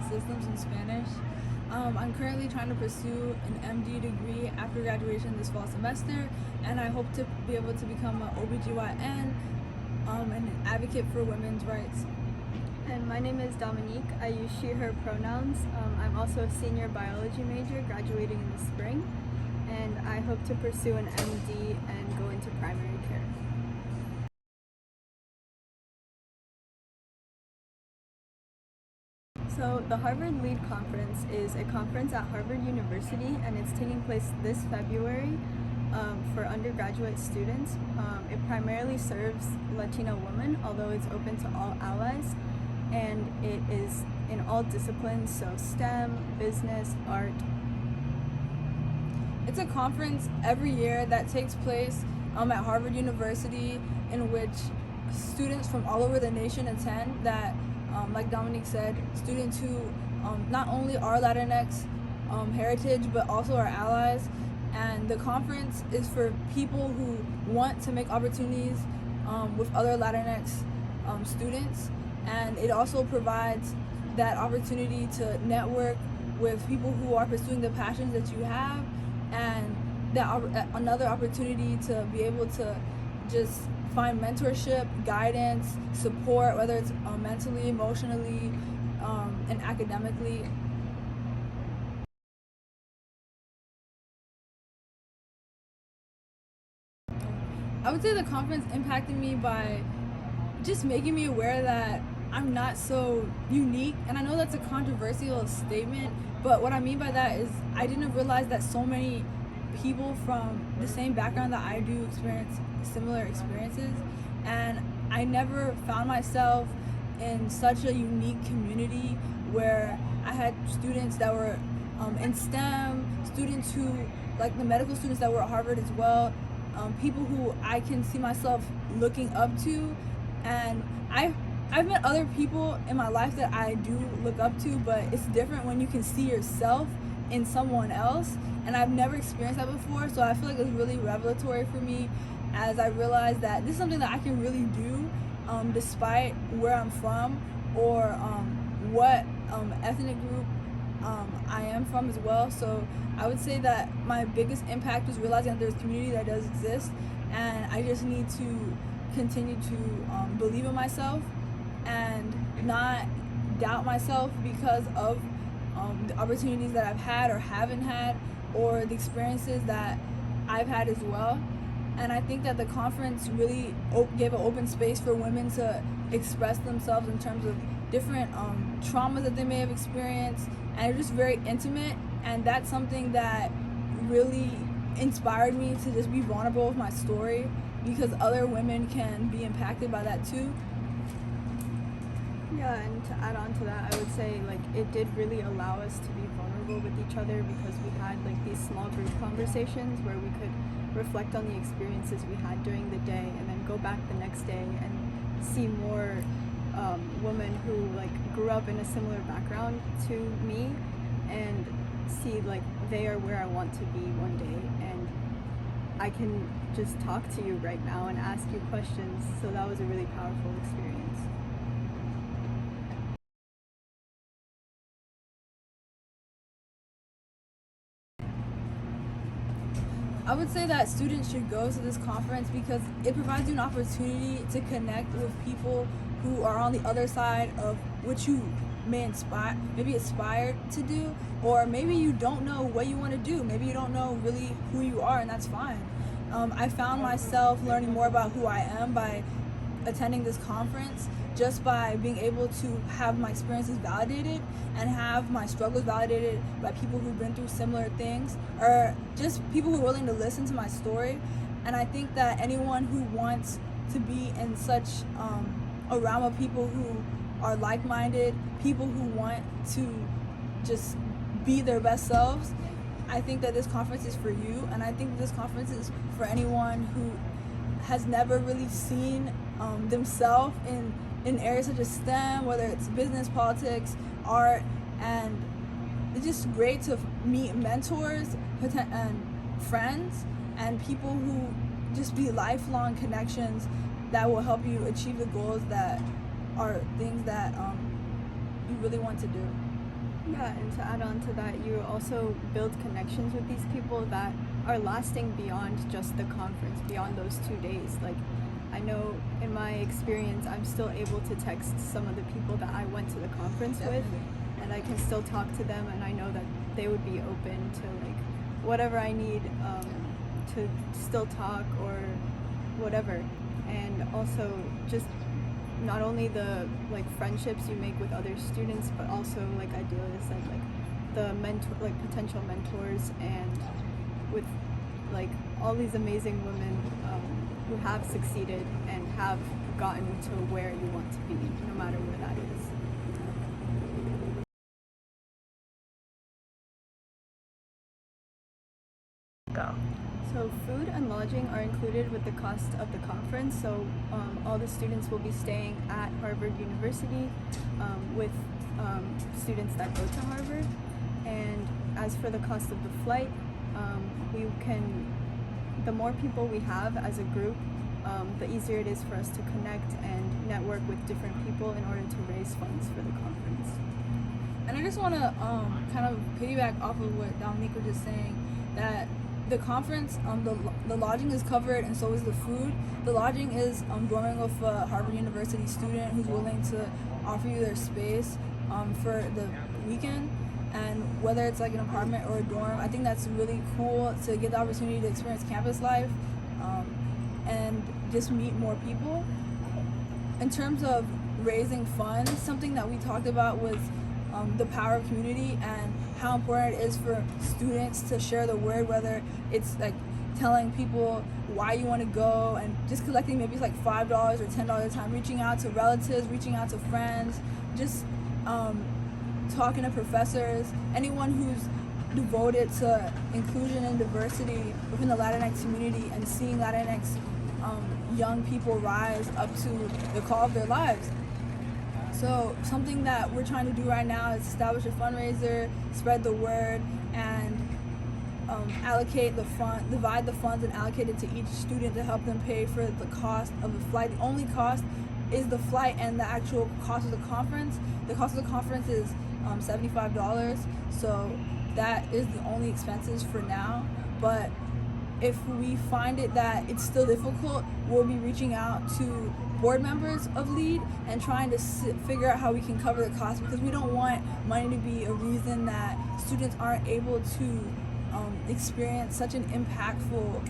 systems in Spanish. I'm currently trying to pursue an MD degree after graduation this fall semester, and I hope to be able to become an OBGYN and an advocate for women's rights. And my name is Dominique. I use she, her pronouns. I'm also a senior biology major graduating in the spring, and I hope to pursue an MD and go into primary care. So the Harvard Lead Conference is a conference at Harvard University, and it's taking place this February for undergraduate students. It primarily serves Latino women, although it's open to all allies, and it is in all disciplines, so STEM, business, art. It's a conference every year that takes place at Harvard University, in which students from all over the nation attend that, like Dominique said, students who not only are Latinx heritage, but also are allies. And the conference is for people who want to make opportunities with other Latinx students. And it also provides that opportunity to network with people who are pursuing the passions that you have, and that another opportunity to be able to just find mentorship, guidance, support, whether it's mentally, emotionally, and academically. I would say the conference impacted me by just making me aware that I'm not so unique. And I know that's a controversial statement, but what I mean by that is I didn't realize that so many people from the same background that I do experience similar experiences, and I never found myself in such a unique community where I had students that were in STEM, students who, like the medical students that were at Harvard as well, people who I can see myself looking up to. And I've met other people in my life that I do look up to, but it's different when you can see yourself in someone else, and I've never experienced that before. So I feel like it's really revelatory for me, as I realized that this is something that I can really do despite where I'm from or what ethnic group I am from as well. So I would say that my biggest impact was realizing that there's community that does exist, and I just need to continue to believe in myself and not doubt myself because of the opportunities that I've had or haven't had, or the experiences that I've had as well. And I think that the conference really gave an open space for women to express themselves in terms of different traumas that they may have experienced, and it's just very intimate. And that's something that really inspired me to just be vulnerable with my story, because other women can be impacted by that too. Yeah, and to add on to that, I would say like it did really allow us to be vulnerable with each other, because we had like these small group conversations where we could reflect on the experiences we had during the day, and then go back the next day and see more women who like grew up in a similar background to me, and see like they are where I want to be one day, and I can just talk to you right now and ask you questions. So that was a really powerful experience. I would say that students should go to this conference because it provides you an opportunity to connect with people who are on the other side of what you may aspire to do, or maybe you don't know what you want to do. Maybe you don't know really who you are, and that's fine. I found myself learning more about who I am by attending this conference, just by being able to have my experiences validated and have my struggles validated by people who've been through similar things, or just people who are willing to listen to my story. And I think that anyone who wants to be in such a realm of people who are like-minded, people who want to just be their best selves, I think that this conference is for you. And I think this conference is for anyone who has never really seen themselves in areas such as STEM, whether it's business, politics, art. And it's just great to meet mentors and friends and people who just be lifelong connections that will help you achieve the goals that are things that you really want to do. Yeah, and to add on to that, you also build connections with these people that are lasting beyond just the conference, beyond those 2 days. Like, I know in my experience, I'm still able to text some of the people that I went to the conference with, and I can still talk to them, and I know that they would be open to like whatever I need to still talk or whatever. And also just not only the like friendships you make with other students, but also like Idelia said, like the mentor, like potential mentors, and with like all these amazing women who have succeeded and have gotten to where you want to be, no matter where that is. Go. So food and lodging are included with the cost of the conference. So all the students will be staying at Harvard University with students that go to Harvard. And as for the cost of the flight, the more people we have as a group, the easier it is for us to connect and network with different people in order to raise funds for the conference. And I just want to kind of piggyback off of what Dominique was just saying, that the conference, the lodging is covered, and so is the food. The lodging is dorming with a Harvard University student who's willing to offer you their space for the weekend. And whether it's like an apartment or a dorm, I think that's really cool to get the opportunity to experience campus life and just meet more people. In terms of raising funds, something that we talked about was the power of community and how important it is for students to share the word, whether it's like telling people why you want to go and just collecting maybe it's like $5 or $10 at a time, reaching out to relatives, reaching out to friends, just talking to professors, anyone who's devoted to inclusion and diversity within the Latinx community, and seeing Latinx young people rise up to the call of their lives. So something that we're trying to do right now is establish a fundraiser, spread the word, and divide the funds and allocate it to each student to help them pay for the cost of the flight. The only cost is the flight and the actual cost of the conference. The cost of the conference is $75, so that is the only expenses for now. But if we find it that it's still difficult, we'll be reaching out to board members of LEAD and trying to figure out how we can cover the cost, because we don't want money to be a reason that students aren't able to experience such an impactful